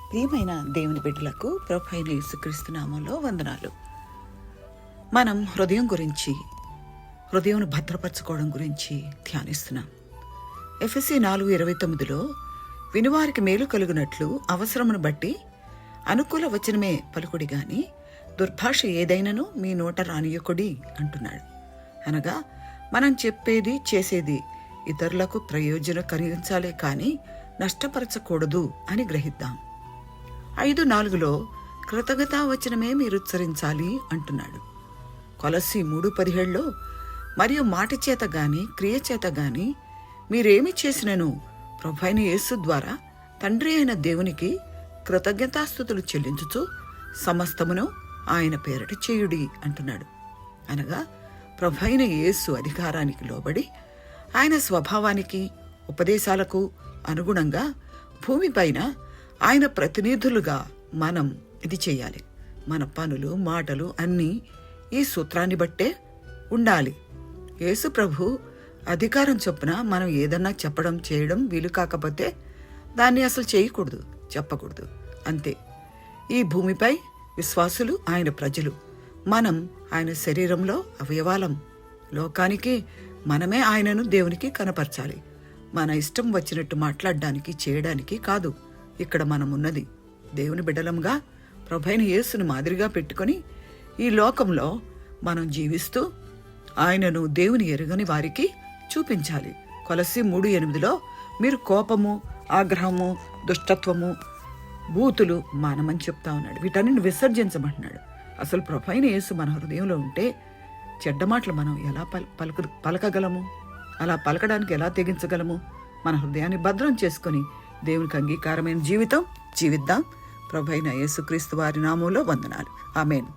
ప్రియమైన దేవుని బిడ్డలకు ప్రభువైన యేసుక్రీస్తు నామములో వందనాలు. మనం హృదయం భద్రపరచుకోవడం గురించి ధ్యానిస్తున్నాం. ఎఫెసీ 4:29 వినువారికి మేలు కలుగునట్లు అవసరమును బట్టి అనుకూల వచనమే పలుకుడి గాని దుర్భాష ఏదైనను మీ నోట రానియకుడి అంటున్నాడు. అనగా మనం చెప్పేది చేసేది ఇతరులకు ప్రయోజనం కలిగించాలే కానీ నష్టపరచకూడదు అని గ్రహిద్దాం. 5:4 కృతజ్ఞతావచనమే మీరు ఉచ్చరించాలి అంటున్నాడు. కొలస్సీ 3:17 మరియు మాట చేత గాని క్రియ చేత గాని మీరేమి చేసినను ప్రభువైన యేసు ద్వారా తండ్రి అయిన దేవునికి కృతజ్ఞతాస్తుతులు చెల్లించుచు సమస్తమును ఆయన పేరట చేయుడి అంటున్నాడు. అనగా ప్రభువైన యేసు అధికారానికి లోబడి ఆయన స్వభావానికి ఉపదేశాలకు అనుగుణంగా భూమిపైన ఆయన ప్రతినిధులుగా మనం ఇది చేయాలి. మన పనులు మాటలు అన్నీ ఈ సూత్రాన్ని బట్టే ఉండాలి. యేసు ప్రభు అధికారం చొప్పున మనం ఏదన్నా చెప్పడం చేయడం వీలు కాకపోతే దాన్ని అసలు చేయకూడదు, చెప్పకూడదు, అంతే. ఈ భూమిపై విశ్వాసులు ఆయన ప్రజలు, మనం ఆయన శరీరంలో అవయవాలం. లోకానికి మనమే ఆయనను దేవునికి కనపరచాలి. మన ఇష్టం వచ్చినట్టు మాట్లాడడానికి చేయడానికి కాదు. ఇక్కడ మనం ఉన్నది దేవుని బిడ్డలంగా ప్రభువైన యేసును మాదిరిగా పెట్టుకొని ఈ లోకంలో మనం జీవిస్తూ ఆయనను దేవుని ఎరుగని వారికి చూపించాలి. కొలస్సీ 3:8 మీరు కోపము, ఆగ్రహము, దుష్టత్వము, బూతులు మానమని చెప్తా ఉన్నాడు. వీటన్నిటిని విసర్జించమంటున్నాడు. అసలు ప్రభువైన యేసు మన హృదయంలో ఉంటే చెడ్డ మాటలు మనం ఎలా పలకగలము? అలా పలకడానికి ఎలా తెగించగలము? మన హృదయాన్ని భద్రం చేసుకొని దేవునికి అంగీకారమైన జీవితం జీవిద్దాం. ప్రభువైన యేసుక్రీస్తు వారి నామములో వందనాలు. ఆమేన్.